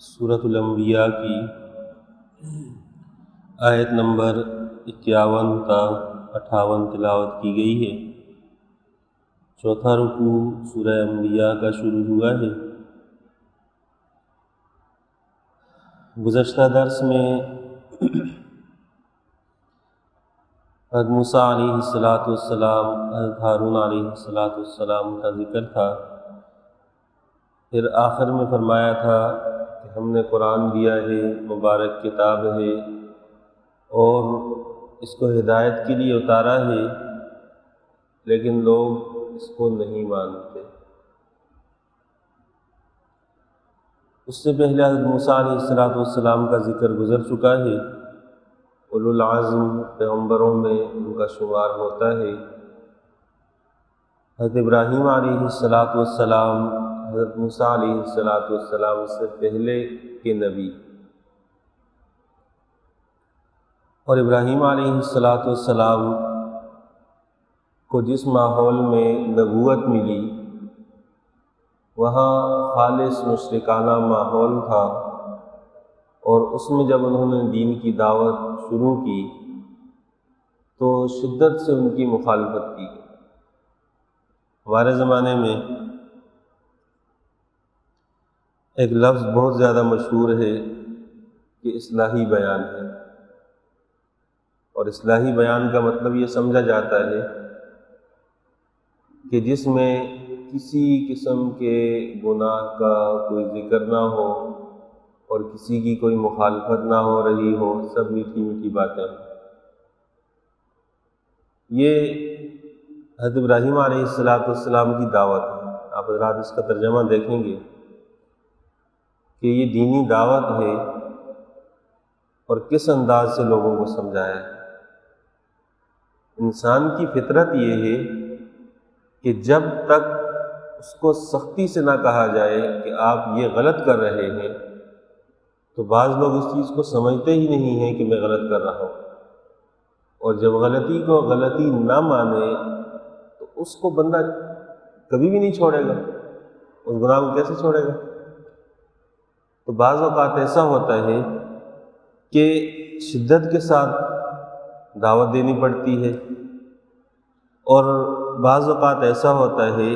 سورۃ الانبیاء کی آیت نمبر 51 تا 58 تلاوت کی گئی ہے۔ چوتھا رکوع سورہ انبیاء کا شروع ہوا ہے۔ گزشتہ درس میں حضرت موسیٰ علیہ السلام، حضرت ہارون علیہ السلام کا ذکر تھا۔ پھر آخر میں فرمایا تھا کہ ہم نے قرآن دیا ہے، مبارک کتاب ہے، اور اس کو ہدایت کے لیے اتارا ہے، لیکن لوگ اس کو نہیں مانتے۔ اس سے پہلے حضرت موسیٰ علیہ السلام کا ذکر گزر چکا ہے۔ اولو العزم پیغمبروں میں ان کا شمار ہوتا ہے۔ حضرت ابراہیم علیہ السلام حضرت موسیٰ علیہ السلام سے پہلے کے نبی، اور ابراہیم علیہ السلام کو جس ماحول میں نبوت ملی وہاں خالص مشرکانہ ماحول تھا، اور اس میں جب انہوں نے دین کی دعوت شروع کی تو شدت سے ان کی مخالفت کی۔ ہمارے زمانے میں ایک لفظ بہت زیادہ مشہور ہے کہ اصلاحی بیان ہے، اور اصلاحی بیان کا مطلب یہ سمجھا جاتا ہے کہ جس میں کسی قسم کے گناہ کا کوئی ذکر نہ ہو اور کسی کی کوئی مخالفت نہ ہو رہی ہو، سب میٹھی میٹھی باتیں۔ یہ حضرت ابراہیم علیہ السلام کی دعوت ہے۔ آپ حضرات اس کا ترجمہ دیکھیں گے کہ یہ دینی دعوت ہے، اور کس انداز سے لوگوں کو سمجھایا ہے۔ انسان کی فطرت یہ ہے کہ جب تک اس کو سختی سے نہ کہا جائے کہ آپ یہ غلط کر رہے ہیں، تو بعض لوگ اس چیز کو سمجھتے ہی نہیں ہیں کہ میں غلط کر رہا ہوں، اور جب غلطی کو غلطی نہ مانے تو اس کو بندہ کبھی بھی نہیں چھوڑے گا، اس گناہ کو کیسے چھوڑے گا؟ تو بعض اوقات ایسا ہوتا ہے کہ شدت کے ساتھ دعوت دینی پڑتی ہے، اور بعض اوقات ایسا ہوتا ہے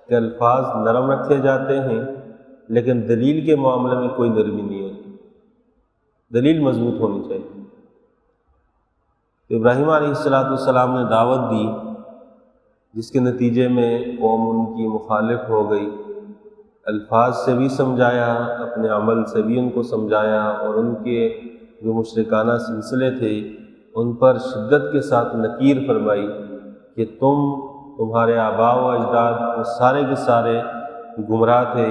کہ الفاظ نرم رکھے جاتے ہیں، لیکن دلیل کے معاملے میں کوئی نرمی نہیں ہوتی، دلیل مضبوط ہونی چاہیے۔ تو ابراہیم علیہ السلام نے دعوت دی، جس کے نتیجے میں قوم ان کی مخالف ہو گئی۔ الفاظ سے بھی سمجھایا، اپنے عمل سے بھی ان کو سمجھایا، اور ان کے جو مشرکانہ سلسلے تھے ان پر شدت کے ساتھ نکیر فرمائی کہ تمہارے آباء و اجداد وہ سارے کے سارے گمراہ تھے،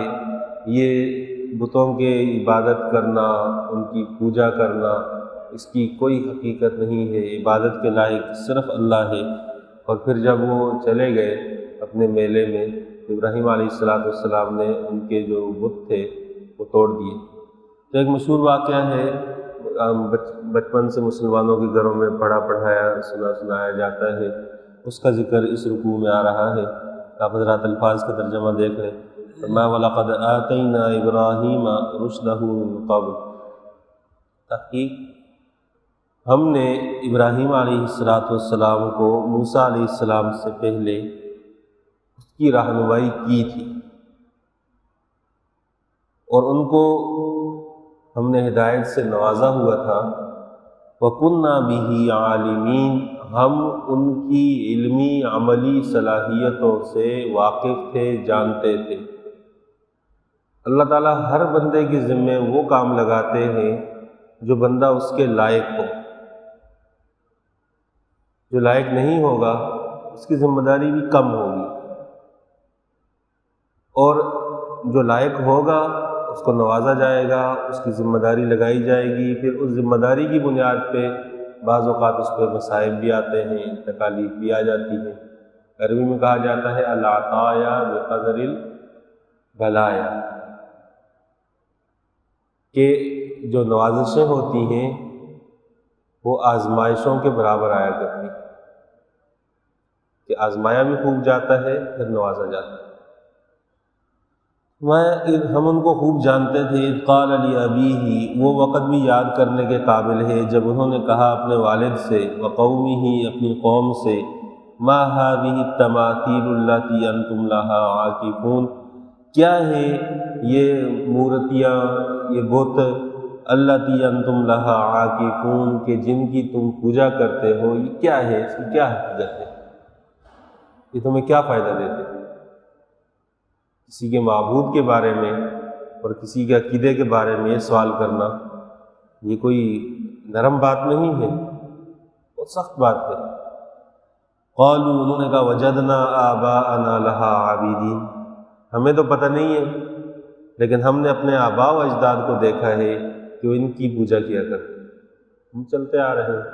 یہ بتوں کے عبادت کرنا، ان کی پوجا کرنا، اس کی کوئی حقیقت نہیں ہے، عبادت کے لائق صرف اللہ ہے۔ اور پھر جب وہ چلے گئے اپنے میلے میں، ابراہیم علیہ السلام نے ان کے جو بت تھے وہ توڑ دیے۔ تو ایک مشہور واقعہ ہے، بچپن سے مسلمانوں کے گھروں میں پڑھا پڑھایا سنایا جاتا ہے، اس کا ذکر اس رکوع میں آ رہا ہے۔ آپ حضرات الفاظ کا ترجمہ دیکھ رہے ہیں۔ فَمَا وَلَقَدْ آتَيْنَا إِبْرَاهِيمَ رُشْدَهُ مِن قَبْلُ، تحقیق ہم نے ابراہیم علیہ السلام کو موسیٰ علیہ السلام سے پہلے اس کی رہنمائی کی تھی، اور ان کو ہم نے ہدایت سے نوازا ہوا تھا۔ وَكُنَّا بِهِ عَالِمِينَ، ہم ان کی علمی عملی صلاحیتوں سے واقف تھے، جانتے تھے۔ اللہ تعالیٰ ہر بندے کے ذمے وہ کام لگاتے ہیں جو بندہ اس کے لائق ہو، جو لائق نہیں ہوگا اس کی ذمہ داری بھی کم ہوگی، اور جو لائق ہوگا اس کو نوازا جائے گا، اس کی ذمہ داری لگائی جائے گی۔ پھر اس ذمہ داری کی بنیاد پہ بعض اوقات اس پہ مصائب بھی آتے ہیں، تکالیف بھی آ جاتی ہیں۔ عربی میں کہا جاتا ہے العطایا بقدر البلایا، کہ جو نوازشیں ہوتی ہیں وہ آزمائشوں کے برابر آیا کرتی ہیں، کہ آزمایا بھی خوب جاتا ہے، پھر نوازا جاتا ہے۔ ہم ان کو خوب جانتے تھے، اذ قال لأبیہ، وہ وقت بھی یاد کرنے کے قابل ہے جب انہوں نے کہا اپنے والد سے، وقومہ، اپنی قوم سے، ما هذه التماثیل التي انتم لها عاکفون، کیا ہے یہ مورتیاں، یہ بت، التی انتم لها عاکفون، کہ جن کی تم پوجا کرتے ہو، یہ کیا ہے، اس کی کیا حقیقت ہے، یہ تمہیں کیا فائدہ دیتے ہیں؟ کسی کے معبود کے بارے میں اور کسی کے عقیدے کے بارے میں یہ سوال کرنا، یہ کوئی نرم بات نہیں ہے، بہت سخت بات ہے۔ قالوا، انہوں نے کہا، وجدنا آباءنا لها عابدین، ہمیں تو پتہ نہیں ہے لیکن ہم نے اپنے آباء و اجداد کو دیکھا ہے کہ وہ ان کی پوجا کیا کرتے ہیں، ہم چلتے آ رہے ہیں،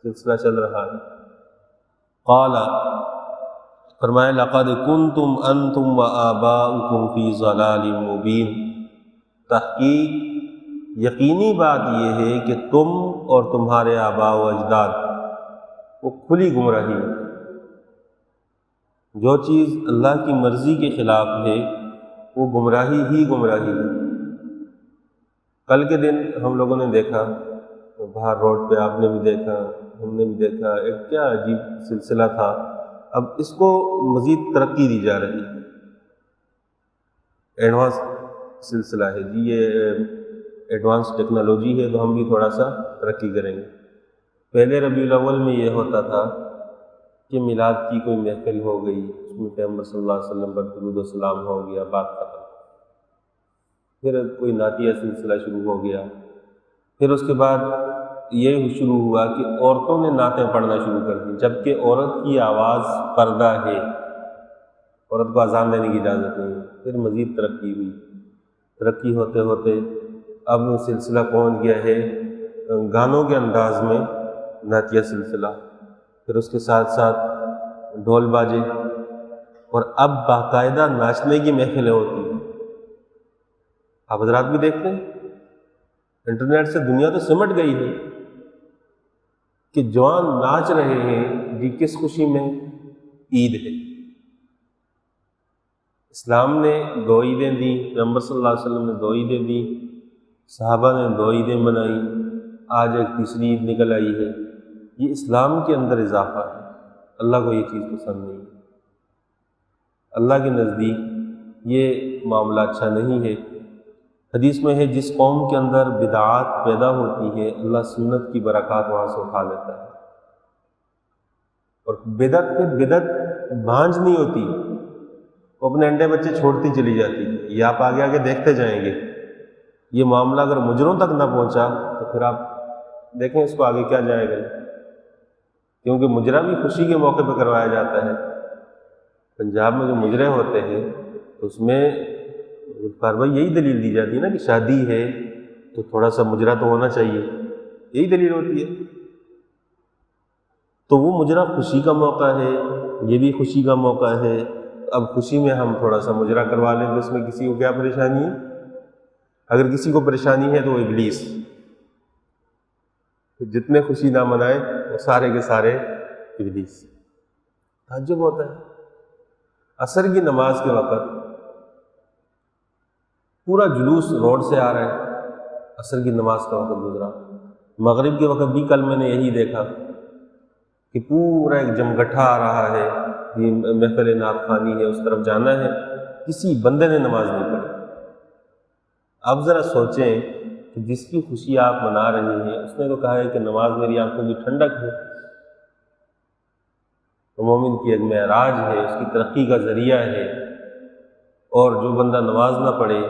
سلسلہ چل رہا ہے۔ قال، فرمایا، لقد کنتم انتم وآباؤکم فی ضلال مبین، تحقیق یقینی بات یہ ہے کہ تم اور تمہارے آباء و اجداد وہ کھلی گمراہی میں تھے۔ جو چیز اللہ کی مرضی کے خلاف ہے وہ گمراہی ہی گمراہی ہے۔ کل کے دن ہم لوگوں نے دیکھا، باہر روڈ پہ آپ نے بھی دیکھا، ہم نے بھی دیکھا، ایک کیا عجیب سلسلہ تھا، اب اس کو مزید ترقی دی جا رہی ہے، ایڈوانس سلسلہ ہے جی، یہ ایڈوانس ٹیکنالوجی ہے تو ہم بھی تھوڑا سا ترقی کریں گے۔ پہلے ربیع الاول میں یہ ہوتا تھا کہ میلاد کی کوئی محفل ہو گئی، اس میں پیغمبر صلی اللہ علیہ وسلم پر درود و سلام ہو گیا، بات ختم۔ پھر کوئی نعتیہ سلسلہ شروع ہو گیا، پھر اس کے بعد یہ شروع ہوا کہ عورتوں نے نعتیں پڑھنا شروع کر دی، جبکہ عورت کی آواز پردہ ہے، عورت کو اذان دینے کی اجازت نہیں ہے۔ پھر مزید ترقی ہوئی، ترقی ہوتے ہوتے اب سلسلہ پہنچ گیا ہے گانوں کے انداز میں نعتیہ سلسلہ، پھر اس کے ساتھ ساتھ ڈھول باجے، اور اب باقاعدہ ناچنے کی محفلیں ہوتی ہیں۔ آپ حضرات بھی دیکھتے ہیں، انٹرنیٹ سے دنیا تو سمٹ گئی ہے کہ جوان ناچ رہے ہیں جی، کس خوشی میں؟ عید ہے۔ اسلام نے 2 عیدیں دی، پیغمبر صلی اللہ علیہ وسلم نے 2 عیدیں دی، صحابہ نے 2 عیدیں منائی، آج ایک تیسری عید نکل آئی ہے۔ یہ اسلام کے اندر اضافہ ہے، اللہ کو یہ چیز پسند نہیں ہے، اللہ کے نزدیک یہ معاملہ اچھا نہیں ہے۔ حدیث میں ہے، جس قوم کے اندر بدعات پیدا ہوتی ہے اللہ سنت کی برکات وہاں سے اٹھا لیتا ہے، اور بدعت پہ بدعت بھانج نہیں ہوتی، وہ اپنے انڈے بچے چھوڑتی چلی جاتی ہے، یہ آپ آگے آگے دیکھتے جائیں گے۔ یہ معاملہ اگر مجروں تک نہ پہنچا تو پھر آپ دیکھیں اس کو آگے کیا جائے گا، کیونکہ مجرا بھی خوشی کے موقع پہ کروایا جاتا ہے۔ پنجاب میں جو مجرے ہوتے ہیں اس میں بھائی یہی دلیل دی جاتی ہے نا کہ شادی ہے تو تھوڑا سا مجرا تو ہونا چاہیے، یہی دلیل ہوتی ہے۔ تو وہ مجرا خوشی کا موقع ہے، یہ بھی خوشی کا موقع ہے، اب خوشی میں ہم تھوڑا سا مجرا کروا لیں تو اس میں کسی کو کیا پریشانی ہے؟ اگر کسی کو پریشانی ہے تو وہ ابلیس، جتنے خوشی نہ منائے وہ سارے کے سارے ابلیس۔ تعجب ہوتا ہے، عصر کی نماز کے وقت پورا جلوس روڈ سے آ رہا ہے، عصر کی نماز کا وقت گزرا، مغرب کے وقت بھی کل میں نے یہی دیکھا کہ پورا ایک جمگٹھا آ رہا ہے، یہ محفل نعت خوانی ہے، اس طرف جانا ہے، کسی بندے نے نماز نہیں پڑھی۔ آپ ذرا سوچیں کہ جس کی خوشی آپ منا رہے ہیں اس نے تو کہا ہے کہ نماز میری آنکھوں کی ٹھنڈک ہے، مومن کی ایک معراج ہے، اس کی ترقی کا ذریعہ ہے، اور جو بندہ نماز نہ پڑھے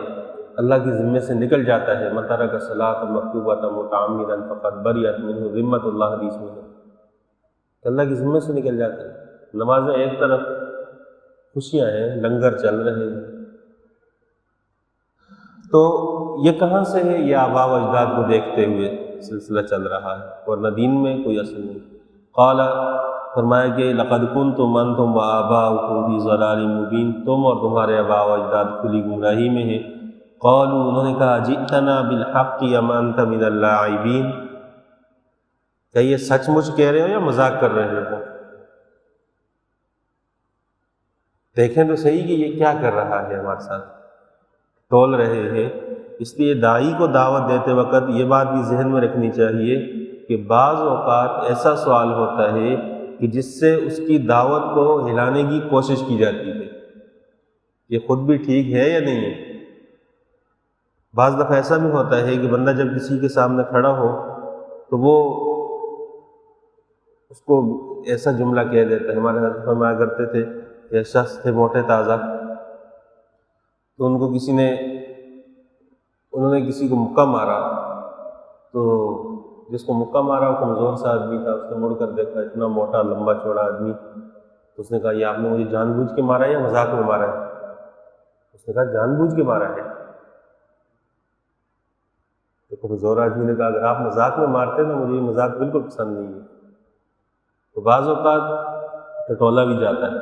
اللہ کے ذمے سے نکل جاتا ہے، من ترک الصلاۃ مکتوبۃ متعمدا فقد بریۃ منہ ذمۃ اللہ، حدیث میں ہے کہ اللہ کے ذمے سے نکل جاتا ہے۔ نمازیں ایک طرف، خوشیاں ہیں، لنگر چل رہے ہیں، تو یہ کہاں سے ہے؟ یہ آباء و اجداد کو دیکھتے ہوئے سلسلہ چل رہا ہے، اور نہ دین میں کوئی اصل نہیں۔ قال، فرمایا کہ لقد کنتم انتم وآباؤکم فی ضلال مبین، تم اور تمہارے آباء و اجداد کھلی گمراہی میں ہیں۔ قالوا، انہوں نے کہا، جئتنا بالحق ام انت من اللاعبین، کیا یہ سچ مچ کہہ رہے ہو یا مذاق کر رہے ہو؟ دیکھیں تو صحیح کہ یہ کیا کر رہا ہے ہمارے ساتھ، ٹول رہے ہیں۔ اس لیے داعی کو دعوت دیتے وقت یہ بات بھی ذہن میں رکھنی چاہیے کہ بعض اوقات ایسا سوال ہوتا ہے کہ جس سے اس کی دعوت کو ہلانے کی کوشش کی جاتی ہے، یہ خود بھی ٹھیک ہے یا نہیں ہے۔ بعض دفعہ ایسا بھی ہوتا ہے کہ بندہ جب کسی کے سامنے کھڑا ہو تو وہ اس کو ایسا جملہ کہہ دیتا ہے۔ ہمارے حضرت فرمایا کرتے تھے کہ شخص تھے موٹے تازہ، تو ان کو انہوں نے کسی کو مکہ مارا، تو جس کو مکہ مارا وہ کمزور سا آدمی تھا، اس نے مڑ کر دیکھا اتنا موٹا لمبا چوڑا آدمی، تو اس نے کہا یہ آپ نے مجھے جان بوجھ کے مارا ہے یا مذاق میں مارا ہے؟ اس نے کہا جان بوجھ کے مارا ہے۔ تو کمزور آدمی نے کہا اگر آپ مذاق میں مارتے نا، مجھے یہ مذاق بالکل پسند نہیں ہے۔ تو بعض اوقات ٹٹولا بھی جاتا ہے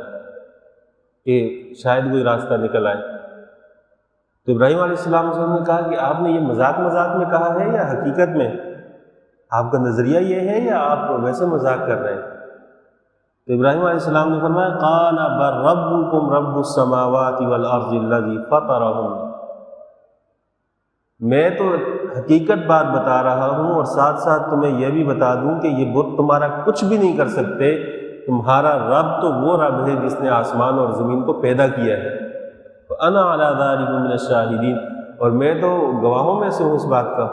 کہ شاید کوئی راستہ نکل آئے۔ تو ابراہیم علیہ السلام نے کہا کہ آپ نے یہ مذاق میں کہا ہے یا حقیقت میں آپ کا نظریہ یہ ہے یا آپ ویسے مذاق کر رہے ہیں؟ تو ابراہیم علیہ السلام نے فرمایا قال بل ربکم رب السماوات والارض الذی فطرہم، میں تو حقیقت بات بتا رہا ہوں اور ساتھ ساتھ تمہیں یہ بھی بتا دوں کہ یہ بت تمہارا کچھ بھی نہیں کر سکتے، تمہارا رب تو وہ رب ہے جس نے آسمان اور زمین کو پیدا کیا ہے۔ انا علی ذلک من الشاہدین، اور میں تو گواہوں میں سے ہوں اس بات کا،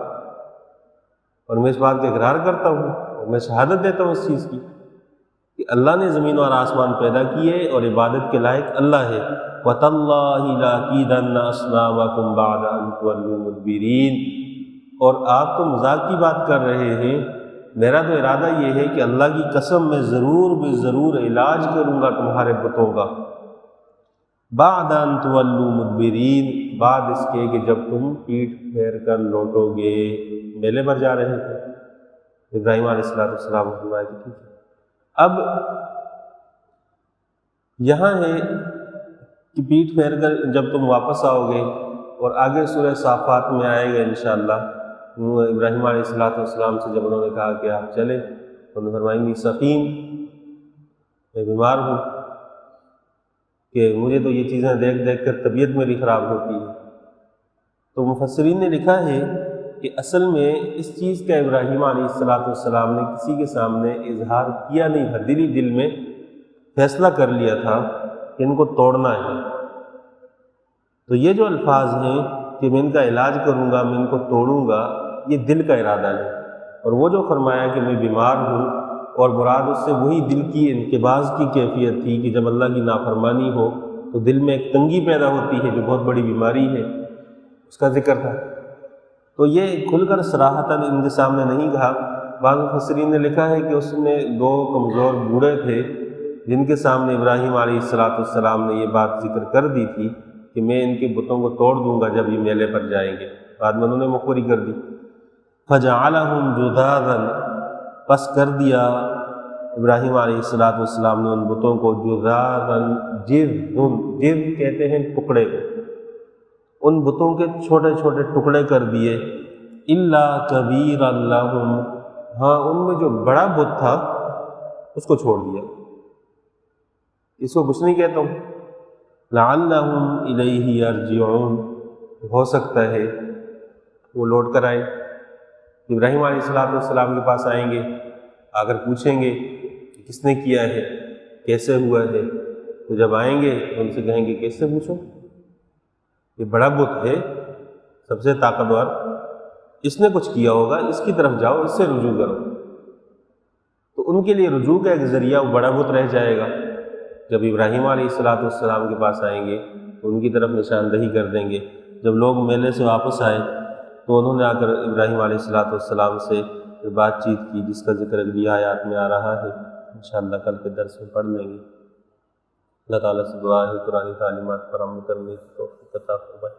اور میں اس بات کا اقرار کرتا ہوں اور میں شہادت دیتا ہوں اس چیز کی کہ اللہ نے زمین اور آسمان پیدا کیے اور عبادت کے لائق اللہ ہے۔ وَتَاللَّهِ لَأَكِيدَنَّ أَصْنَامَكُمْ بَعْدَ أَن تُوَلُّوا مُدْبِرِينَ، اور آپ تو مذاق کی بات کر رہے ہیں، میرا تو ارادہ یہ ہے کہ اللہ کی قسم میں ضرور علاج کروں گا تمہارے بتوں کا، بعد ان تولوا مدبرین، بعد اس کے کہ جب تم پیٹھ پھیر کر لوٹو گے۔ میلے پر جا رہے تھے ابراہیم علیہ السلام نے فرمایا کہ ٹھیک ہے۔ اب یہاں ہے کہ پیٹھ پھیر کر جب تم واپس آؤ گے، اور آگے سورہ صافات میں آئے گا انشاءاللہ، ابراہیم علیہ السلام سے جب انہوں نے کہا کہ آپ چلیں، انہوں نے فرمایا انی سقیم، میں بیمار ہوں، کہ مجھے تو یہ چیزیں دیکھ کر طبیعت میری خراب ہوتی ہے۔ تو مفسرین نے لکھا ہے کہ اصل میں اس چیز کا ابراہیم علیہ السلام نے کسی کے سامنے اظہار کیا نہیں تھا، دل میں فیصلہ کر لیا تھا کہ ان کو توڑنا ہے۔ تو یہ جو الفاظ ہیں کہ میں ان کا علاج کروں گا، میں ان کو توڑوں گا، یہ دل کا ارادہ ہے۔ اور وہ جو فرمایا کہ میں بیمار ہوں، اور مراد اس سے وہی دل کی انقباض کی کیفیت تھی کہ جب اللہ کی نافرمانی ہو تو دل میں ایک تنگی پیدا ہوتی ہے جو بہت بڑی بیماری ہے، اس کا ذکر تھا۔ تو یہ کھل کر صراحتاً ان کے سامنے نہیں کہا۔ بعض مفسرین نے لکھا ہے کہ اس میں دو کمزور بوڑھے تھے جن کے سامنے ابراہیم علیہ السلام نے یہ بات ذکر کر دی تھی کہ میں ان کے بتوں کو توڑ دوں گا جب یہ میلے پر جائیں گے۔ بعد میں انہوں نے مخبری کر دی۔ فَجَعَلَهُمْ جُذَاذًا، پس کر دیا ابراہیم علیہ السلام نے ان بتوں کو جُذَاذًا، جِذ کہتے ہیں ٹکڑے کو، ان بتوں کے چھوٹے چھوٹے ٹکڑے کر دیے۔ إِلَّا كَبِيرًا لَهُمْ، ہاں ان میں جو بڑا بت تھا اس کو چھوڑ دیا، اس کو کچھ نہیں کہتا ہوں۔ لَعَلَّهُمْ إِلَيْهِ يَرْجِعُونَ، ہو سکتا ہے وہ لوٹ کر آئیں، ابراہیم علیہ السلام کے پاس آئیں گے، آ کر پوچھیں گے کہ کس نے کیا ہے، کیسے ہوا ہے۔ تو جب آئیں گے تو ان سے کہیں گے کیسے پوچھو، یہ بڑا بت ہے سب سے طاقتور، اس نے کچھ کیا ہوگا، اس کی طرف جاؤ، اس سے رجوع کرو۔ تو ان کے لیے رجوع کا ایک ذریعہ وہ بڑا بت رہ جائے گا۔ جب ابراہیم علیہ السلام کے پاس آئیں گے تو ان کی طرف نشاندہی کر دیں گے۔ جب لوگ میلے سے واپس آئے تو انہوں نے آ کر ابراہیم علیہ السلام سے بات چیت کی، جس کا ذکر اگلی آیات میں آ رہا ہے، انشاءاللہ کل کے درس میں پڑھ لیں گے۔ اللہ تعالیٰ سے دعا ہے قرآن تعلیمات پر عمل کرنے کی توفیق عطا فرمائے۔